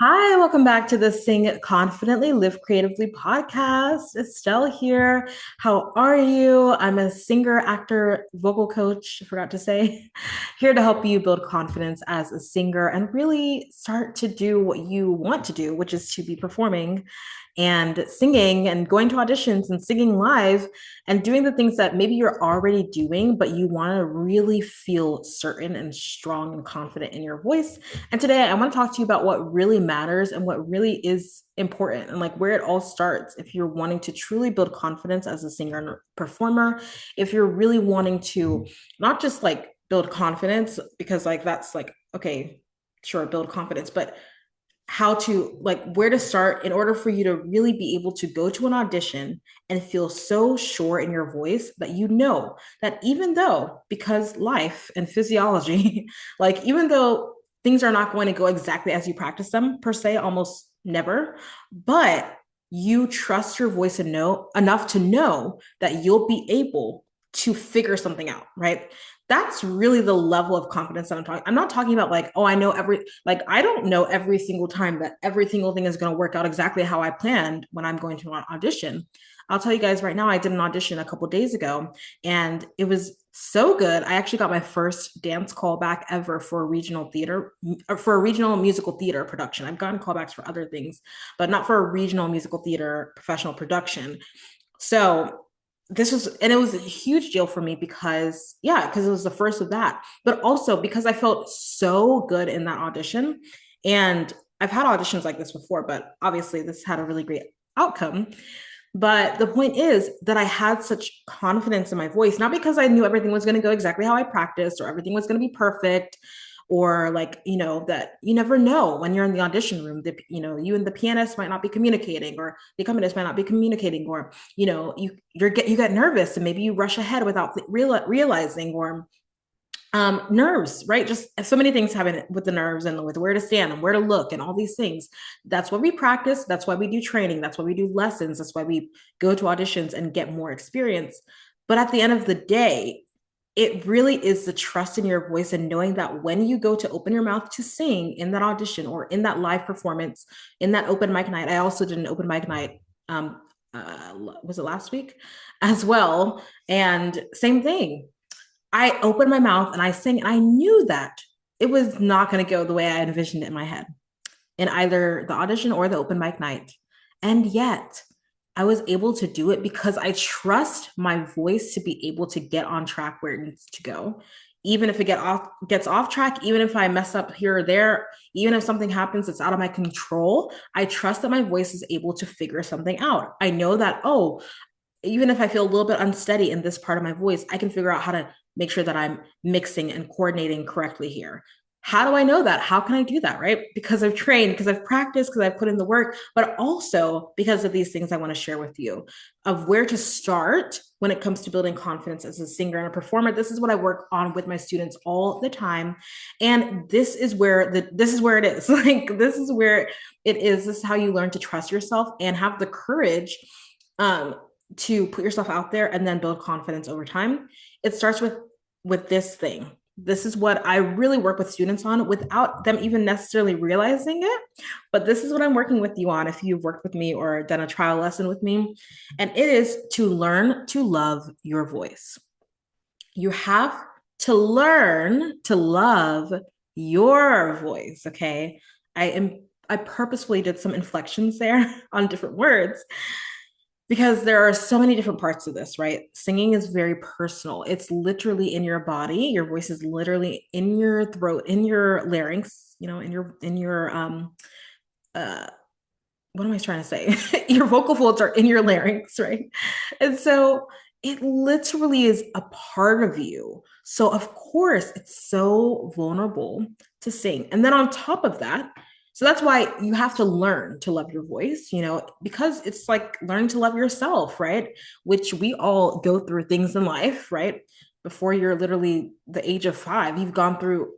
Hi, welcome back to the Sing Confidently, Live Creatively podcast. Estelle here. How are you? I'm a singer, actor, vocal coach, I forgot to say, here to help you build confidence as a singer and really start to do what you want to do, which is to be performing and singing and going to auditions and singing live and doing the things that maybe you're already doing, but you want to really feel certain and strong and confident in your voice. And today I want to talk to you about what really matters and what really is important and like where it all starts. If you're wanting to truly build confidence as a singer and performer, if you're really wanting to not just like build confidence, because like that's like, okay, sure, build confidence, but how to like where to start in order for you to really be able to go to an audition and feel so sure in your voice that you know that even though because life and physiology like even though things are not going to go exactly as you practice them per se, almost never, but you trust your voice and know enough to know that you'll be able to figure something out, right? That's really the level of confidence that I'm talking. I'm not talking about like, oh, I know every, like, I don't know every single time that every single thing is going to work out exactly how I planned when I'm going to an audition. I'll tell you guys right now, I did an audition a couple days ago and it was so good. I actually got my first dance callback ever for a regional theater, for a regional musical theater production. I've gotten callbacks for other things, but not for a regional musical theater professional production. So this was, and it was a huge deal for me because, yeah, because it was the first of that, but also because I felt so good in that audition. And I've had auditions like this before, but obviously this had a really great outcome. But the point is that I had such confidence in my voice, not because I knew everything was going to go exactly how I practiced or everything was going to be perfect, or like, that you never know when you're in the audition room that, you and the pianist might not be communicating, or the accompanist might not be communicating, or, you get nervous and maybe you rush ahead without realizing, or nerves, right? Just so many things happen with the nerves and with where to stand and where to look and all these things. That's why we practice. That's why we do training. That's why we do lessons. That's why we go to auditions and get more experience. But at the end of the day, it really is the trust in your voice and knowing that when you go to open your mouth to sing in that audition or in that live performance, in that open mic night. I also did an open mic night. Was it last week as well? And same thing, I opened my mouth and I sang, and I knew that it was not going to go the way I envisioned it in my head in either the audition or the open mic night. And yet, I was able to do it because I trust my voice to be able to get on track where it needs to go. Even if it gets off track, even if I mess up here or there, even if something happens that's out of my control, I trust that my voice is able to figure something out. I know that, oh, even if I feel a little bit unsteady in this part of my voice, I can figure out how to make sure that I'm mixing and coordinating correctly here. How do I know that? How can I do that? Right? Because I've trained, because I've practiced, because I've put in the work, but also because of these things I want to share with you of where to start when it comes to building confidence as a singer and a performer. This is what I work on with my students all the time. And this is where it is. Like this is where it is. This is how you learn to trust yourself and have the courage um, to put yourself out there and then build confidence over time. It starts with this thing. This is what I really work with students on without them even necessarily realizing it. But this is what I'm working with you on if you've worked with me or done a trial lesson with me. And it is to learn to love your voice. You have to learn to love your voice. Okay. I purposefully did some inflections there on different words because there are so many different parts of this, right? Singing is very personal. It's literally in your body. Your voice is literally in your throat, in your larynx, in your uh what am I trying to say? Your vocal folds are in your larynx, right? And so it literally is a part of you. So of course it's so vulnerable to sing. And then on top of that, so that's why you have to learn to love your voice, because it's like learning to love yourself, right? Which we all go through things in life, right? Before you're literally the age of 5, you've gone through,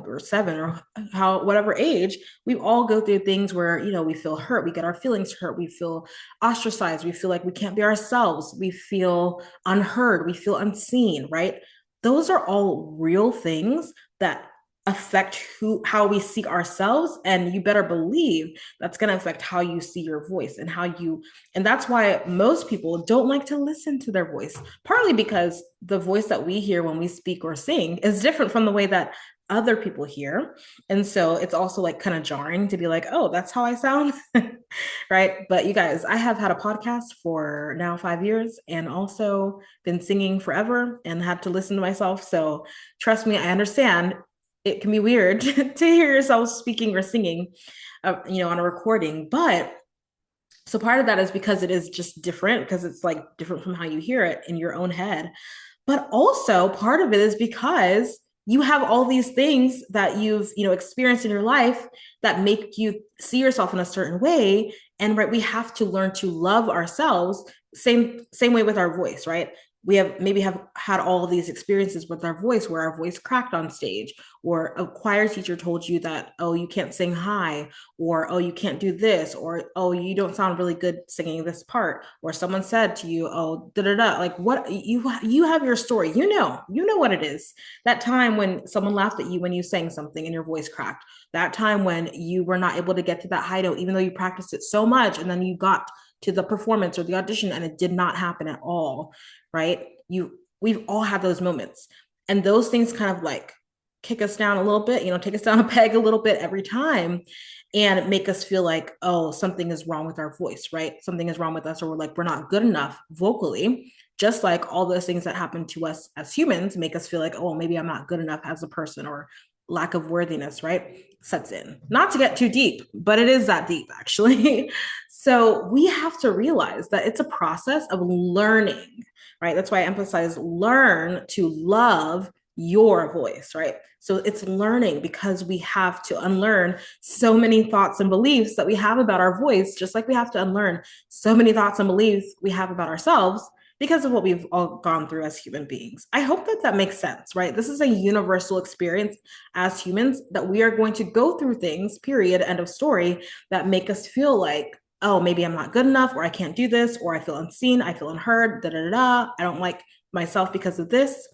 or 7, or how, whatever age, we all go through things where, we feel hurt, we get our feelings hurt, we feel ostracized, we feel like we can't be ourselves, we feel unheard, we feel unseen, right? Those are all real things that affect how we see ourselves, and you better believe that's going to affect how you see your voice and how you, and that's why most people don't like to listen to their voice, partly because the voice that we hear when we speak or sing is different from the way that other people hear. And so it's also like kind of jarring to be like, oh, that's how I sound. Right? But you guys, I have had a podcast for now 5 years and also been singing forever and had to listen to myself. So trust me, I understand it can be weird to hear yourself speaking or singing, on a recording. But so part of that is because it is just different, because it's like different from how you hear it in your own head. But also part of it is because you have all these things that you've, experienced in your life that make you see yourself in a certain way. And right, we have to learn to love ourselves. Same way with our voice, right? We have had all of these experiences with our voice where our voice cracked on stage, or a choir teacher told you that, oh, you can't sing high, or oh, you can't do this, or oh, you don't sound really good singing this part, or someone said to you, oh, da da da, like what, you have your story, you know what it is. That time when someone laughed at you when you sang something and your voice cracked, that time when you were not able to get to that high note even though you practiced it so much, and then you got to the performance or the audition and it did not happen at all, right? We've all had those moments, and those things kind of like kick us down a little bit, take us down a peg a little bit every time, and make us feel like, oh, something is wrong with our voice, right? Something is wrong with us, or we're not good enough vocally. Just like all those things that happen to us as humans make us feel like, oh, maybe I'm not good enough as a person, or lack of worthiness, right? Sets in. Not to get too deep, but it is that deep actually. So we have to realize that it's a process of learning, right? That's why I emphasize learn to love your voice, right? So it's learning, because we have to unlearn so many thoughts and beliefs that we have about our voice, just like we have to unlearn so many thoughts and beliefs we have about ourselves because of what we've all gone through as human beings. I hope that that makes sense, right? This is a universal experience as humans, that we are going to go through things, period, end of story, that make us feel like, oh, maybe I'm not good enough, or I can't do this, or I feel unseen, I feel unheard, da da da da. I don't like myself because of this.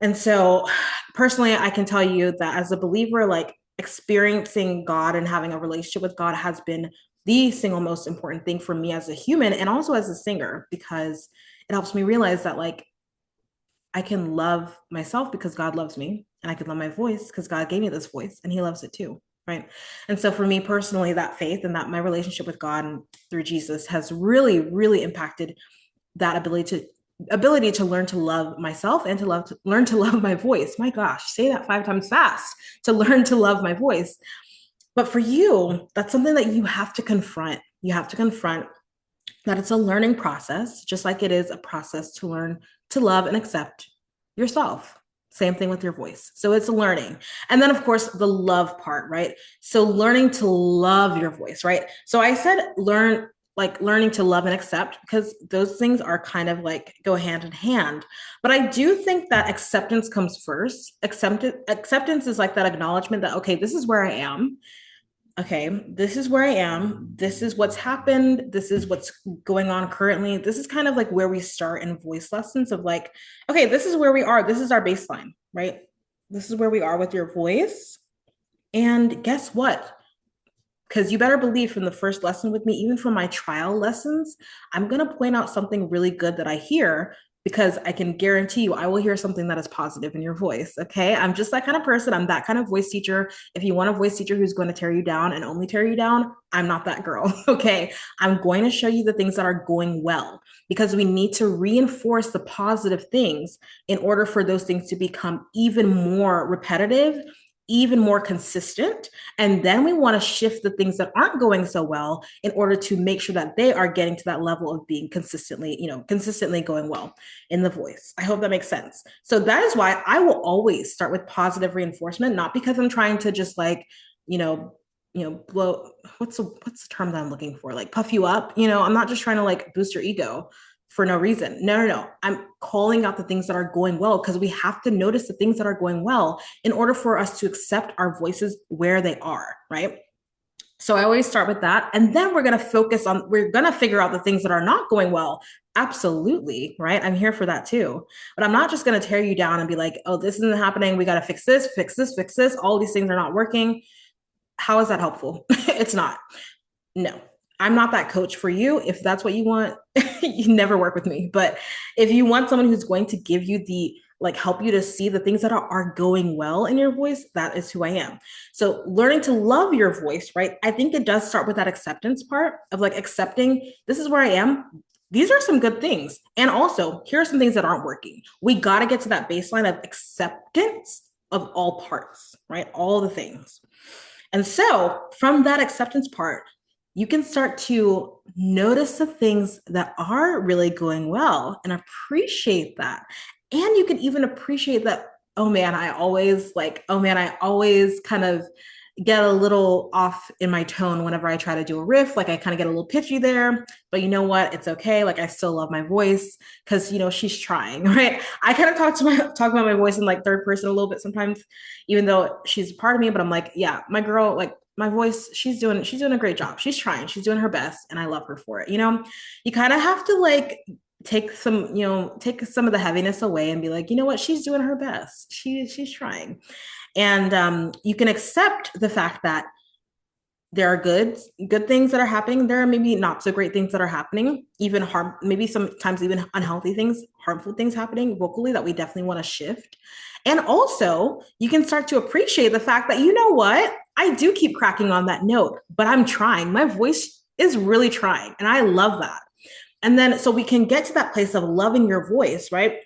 And so personally, I can tell you that as a believer, like experiencing God and having a relationship with God has been the single most important thing for me as a human and also as a singer, because it helps me realize that like I can love myself because God loves me, and I can love my voice because God gave me this voice and he loves it too. Right. And so for me personally, that faith and that my relationship with God and through Jesus has really, really impacted that ability to learn to love myself and learn to love my voice. My gosh, say that 5 times fast, to learn to love my voice. But for you, that's something that you have to confront. You have to confront that it's a learning process, just like it is a process to learn to love and accept yourself. Same thing with your voice. So it's learning. And then, of course, the love part, right? So learning to love your voice, right? So I said learning to love and accept, because those things are kind of like go hand in hand. But I do think that acceptance comes first. Acceptance is like that acknowledgement that, okay, this is where I am. Okay, this is where I am. This is what's happened. This is what's going on currently. This is kind of like where we start in voice lessons of like, okay, this is where we are. This is our baseline, right? This is where we are with your voice. And guess what? Because you better believe from the first lesson with me, even from my trial lessons, I'm going to point out something really good that I hear, because I can guarantee you I will hear something that is positive in your voice. Okay. I'm just that kind of person. I'm that kind of voice teacher. If you want a voice teacher who's going to tear you down and only tear you down, I'm not that girl. Okay. I'm going to show you the things that are going well, because we need to reinforce the positive things in order for those things to become even more repetitive, even more consistent. And then we want to shift the things that aren't going so well in order to make sure that they are getting to that level of being consistently going well in the voice. I hope that makes sense. So that is why I will always start with positive reinforcement, not because I'm trying to just like, blow, what's the term that I'm looking for? Like puff you up. I'm not just trying to like boost your ego for no reason. No. I'm calling out the things that are going well, because we have to notice the things that are going well in order for us to accept our voices where they are, right? So I always start with that. And then we're going to figure out the things that are not going well. Absolutely. Right. I'm here for that too. But I'm not just going to tear you down and be like, oh, this isn't happening. We got to fix this, fix this, fix this. All these things are not working. How is that helpful? It's not. No, I'm not that coach for you. If that's what you want, you never work with me. But if you want someone who's going to give you the like help you to see the things that are going well in your voice, that is who I am. So learning to love your voice, right? I think it does start with that acceptance part of like accepting this is where I am. These are some good things. And also, here are some things that aren't working. We got to get to that baseline of acceptance of all parts, right? All the things. And so from that acceptance part, you can start to notice the things that are really going well and appreciate that. And you can even appreciate that, oh man, I always kind of get a little off in my tone whenever I try to do a riff. Like I kind of get a little pitchy there, but you know what? It's okay. Like I still love my voice because she's trying, right? I kind of talk about my voice in like third person a little bit sometimes, even though she's a part of me. But I'm like, yeah, my girl, like my voice, she's doing a great job. She's trying, she's doing her best, and I love her for it. You kind of have to like take some of the heaviness away and be like, you know what? She's doing her best. She's trying. And you can accept the fact that there are good things that are happening. There are maybe not so great things that are happening, even maybe sometimes even unhealthy things, harmful things happening vocally that we definitely want to shift. And also, you can start to appreciate the fact that, you know what, I do keep cracking on that note, but I'm trying. My voice is really trying, and I love that. And then, so we can get to that place of loving your voice, right?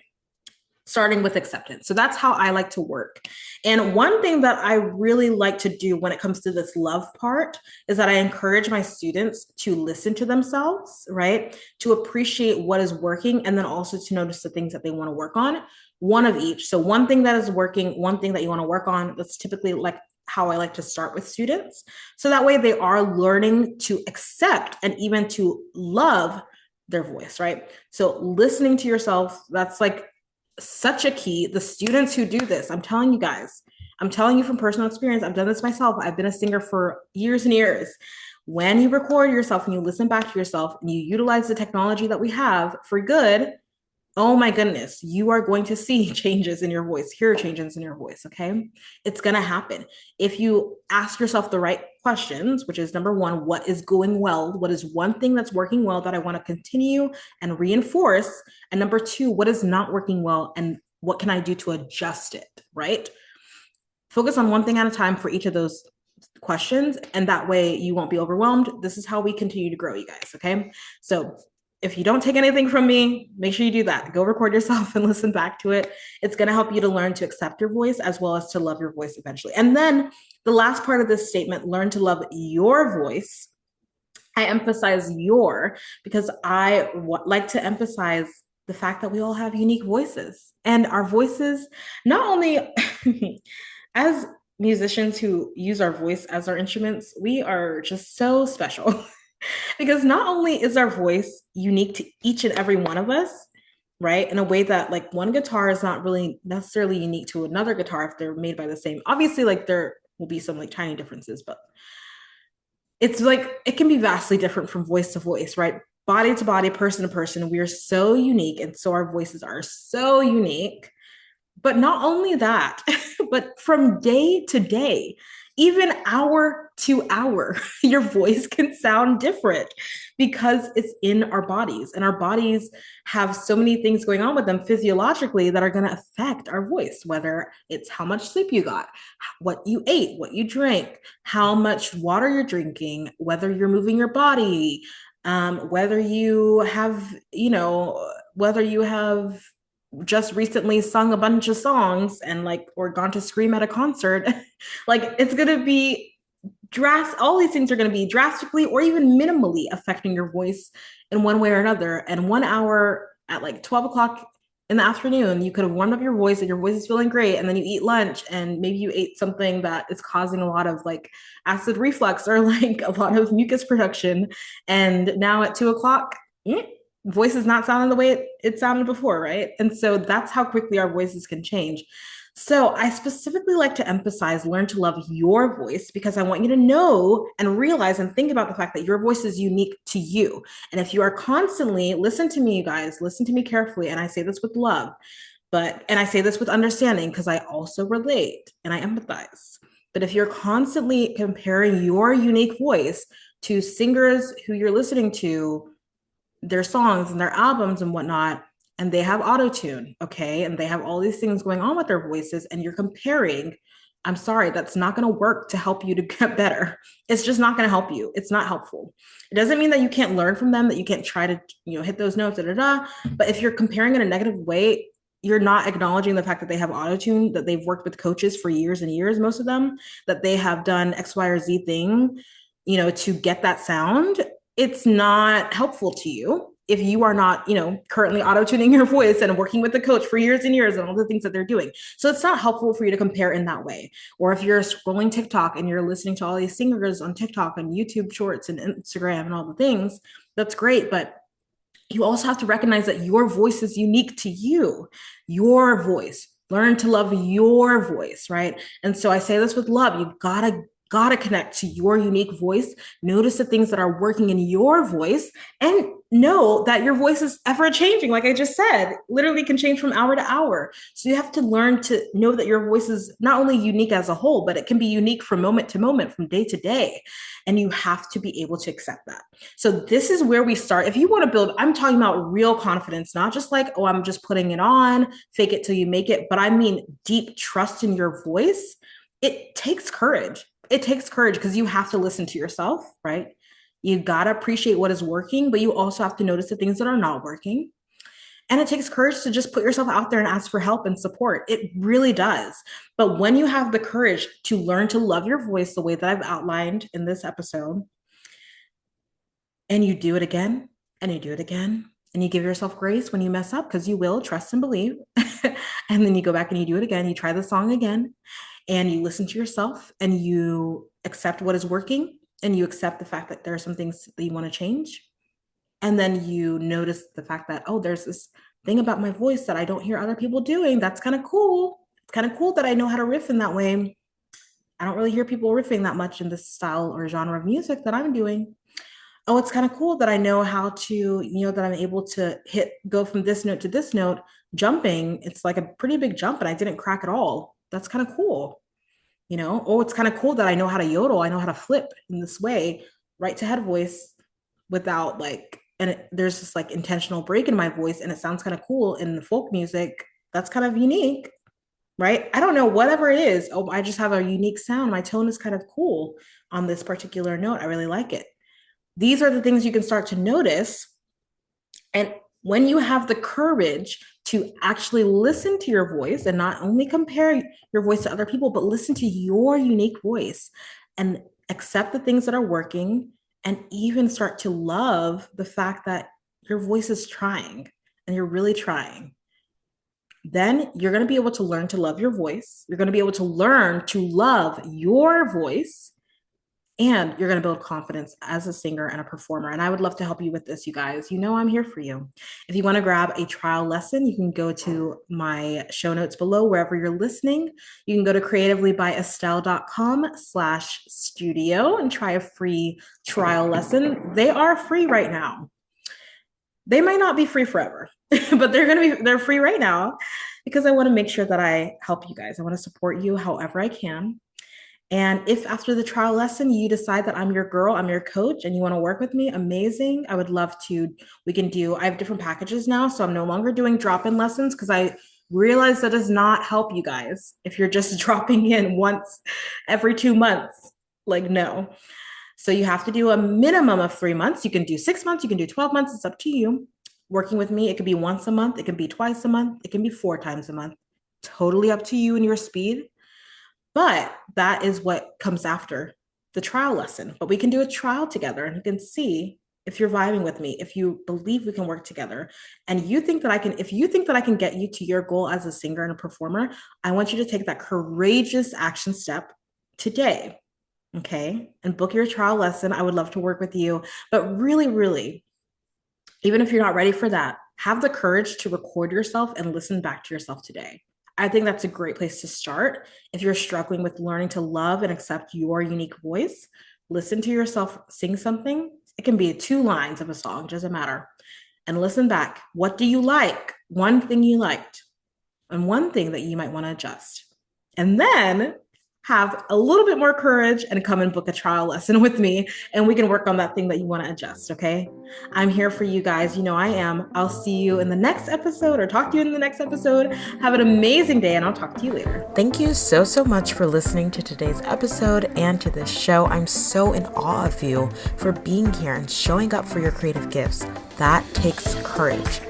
Starting with acceptance. So that's how I like to work. And one thing that I really like to do when it comes to this love part is that I encourage my students to listen to themselves, right? To appreciate what is working, and then also to notice the things that they want to work on, one of each. So one thing that is working, one thing that you want to work on. That's typically like how I like to start with students. So that way they are learning to accept and even to love their voice, right? So listening to yourself, that's like such a key. The students who do this, I'm telling you guys, I'm telling you from personal experience, I've done this myself. I've been a singer for years and years. When you record yourself and you listen back to yourself and you utilize the technology that we have for good, oh my goodness, you are going to see changes in your voice, hear changes in your voice, okay? It's gonna happen. If you ask yourself the right questions, which is number one, what is going well? What is one thing that's working well that I wanna continue and reinforce? And number two, what is not working well and what can I do to adjust it, right? Focus on one thing at a time for each of those questions, and that way you won't be overwhelmed. This is how we continue to grow, you guys, okay? So if you don't take anything from me, make sure you do that. Go record yourself and listen back to it. It's going to help you to learn to accept your voice as well as to love your voice eventually. And then the last part of this statement, learn to love your voice. I emphasize your because I like to emphasize the fact that we all have unique voices, and our voices, not only as musicians who use our voice as our instruments, we are just so special. Because not only is our voice unique to each and every one of us, right? In a way that like one guitar is not really necessarily unique to another guitar if they're made by the same. Obviously, like there will be some like tiny differences, but it's like it can be vastly different from voice to voice, right? Body to body, person to person. We are so unique, and so our voices are so unique. But not only that, but from day to day, even hour to hour, your voice can sound different because it's in our bodies. And our bodies have so many things going on with them physiologically that are going to affect our voice, whether it's how much sleep you got, what you ate, what you drank, how much water you're drinking, whether you're moving your body, whether you have, whether you have just recently sung a bunch of songs and like or gone to scream at a concert. Like it's going to be all these things are going to be drastically or even minimally affecting your voice in one way or another. And 1 hour at like 12 o'clock in the afternoon, you could have warmed up your voice and your voice is feeling great, and then you eat lunch and maybe you ate something that is causing a lot of like acid reflux or like a lot of mucus production, and now at 2 o'clock voice is not sounding the way it sounded before, right? And so that's how quickly our voices can change. So I specifically like to emphasize learn to love your voice because I want you to know and realize and think about the fact that your voice is unique to you. And if you are constantly, listen to me, you guys, listen to me carefully. And I say this with love, and I say this with understanding because I also relate and I empathize. But if you're constantly comparing your unique voice to singers who you're listening to, their songs and their albums and whatnot, and they have auto tune, okay, and they have all these things going on with their voices, and you're comparing, I'm sorry, that's not going to work to help you to get better. It's just not going to help you. It's not helpful. It doesn't mean that you can't learn from them, that you can't try to, hit those notes, da, da, da. But if you're comparing in a negative way, you're not acknowledging the fact that they have auto tune, that they've worked with coaches for years and years, most of them, that they have done X, Y, or Z thing, to get that sound. It's not helpful to you if you are not, currently auto-tuning your voice and working with the coach for years and years and all the things that they're doing. So it's not helpful for you to compare in that way. Or if you're scrolling TikTok and you're listening to all these singers on TikTok and YouTube shorts and Instagram and all the things, that's great. But you also have to recognize that your voice is unique to you, your voice. Learn to love your voice, right? And so I say this with love. You gotta connect to your unique voice. Notice the things that are working in your voice and know that your voice is ever changing. Like I just said, literally can change from hour to hour. So you have to learn to know that your voice is not only unique as a whole, but it can be unique from moment to moment, from day to day. And you have to be able to accept that. So this is where we start. If you want to build, I'm talking about real confidence, not just like, oh, I'm just putting it on, fake it till you make it, but I mean deep trust in your voice. It takes courage. It takes courage because you have to listen to yourself, right? You got to appreciate what is working, but you also have to notice the things that are not working. And it takes courage to just put yourself out there and ask for help and support. It really does. But when you have the courage to learn to love your voice the way that I've outlined in this episode, and you do it again, and you do it again, and you give yourself grace when you mess up, because you will, trust and believe. And then you go back and you do it again. You try the song again, and you listen to yourself, and you accept what is working, and you accept the fact that there are some things that you want to change. And then you notice the fact that, oh, there's this thing about my voice that I don't hear other people doing. That's kind of cool. It's kind of cool that I know how to riff in that way. I don't really hear people riffing that much in this style or genre of music that I'm doing. Oh, it's kind of cool that I know how to, that I'm able to go from this note to this note, jumping. It's like a pretty big jump and I didn't crack at all. That's kind of cool. Oh, it's kind of cool that I know how to yodel. I know how to flip in this way, right to head voice without there's this like intentional break in my voice and it sounds kind of cool in the folk music. That's kind of unique, right? I don't know, whatever it is. Oh, I just have a unique sound. My tone is kind of cool on this particular note. I really like it. These are the things you can start to notice. And when you have the courage to actually listen to your voice and not only compare your voice to other people, but listen to your unique voice and accept the things that are working and even start to love the fact that your voice is trying and you're really trying, then you're going to be able to learn to love your voice. You're going to be able to learn to love your voice. And you're going to build confidence as a singer and a performer. And I would love to help you with this, you guys. I'm here for you. If you want to grab a trial lesson, you can go to my show notes below, wherever you're listening. You can go to creativelybyestelle.com/studio and try a free trial lesson. They are free right now. They might not be free forever, but they're free right now because I want to make sure that I help you guys. I want to support you however I can. And if after the trial lesson, you decide that I'm your girl, I'm your coach, and you want to work with me, amazing. I would love to. I have different packages now. So I'm no longer doing drop-in lessons because I realize that does not help you guys if you're just dropping in once every 2 months. Like, no. So you have to do a minimum of 3 months. You can do 6 months, you can do 12 months. It's up to you. Working with me, it could be once a month, it can be twice a month, it can be 4 times a month. Totally up to you and your speed. But that is what comes after the trial lesson. But we can do a trial together and you can see if you're vibing with me, if you believe we can work together and if you think that I can get you to your goal as a singer and a performer, I want you to take that courageous action step today. Okay. And book your trial lesson. I would love to work with you, but really, really, even if you're not ready for that, have the courage to record yourself and listen back to yourself today. I think that's a great place to start. If you're struggling with learning to love and accept your unique voice, listen to yourself sing something. It can be 2 lines of a song, doesn't matter. And listen back. What do you like? One thing you liked, and one thing that you might want to adjust. And then have a little bit more courage and come and book a trial lesson with me, and we can work on that thing that you want to adjust. Okay. I'm here for you guys. You know, I am. I'll see you in the next episode or talk to you in the next episode. Have an amazing day, and I'll talk to you later. Thank you so much for listening to today's episode and to this show. I'm so in awe of you for being here and showing up for your creative gifts. That takes courage.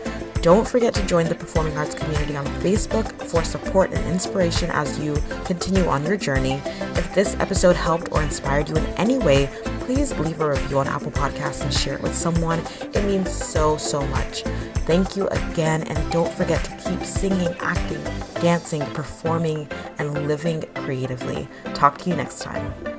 Don't forget to join the performing arts community on Facebook for support and inspiration as you continue on your journey. If this episode helped or inspired you in any way, please leave a review on Apple Podcasts and share it with someone. It means so much. Thank you again, and don't forget to keep singing, acting, dancing, performing, and living creatively. Talk to you next time.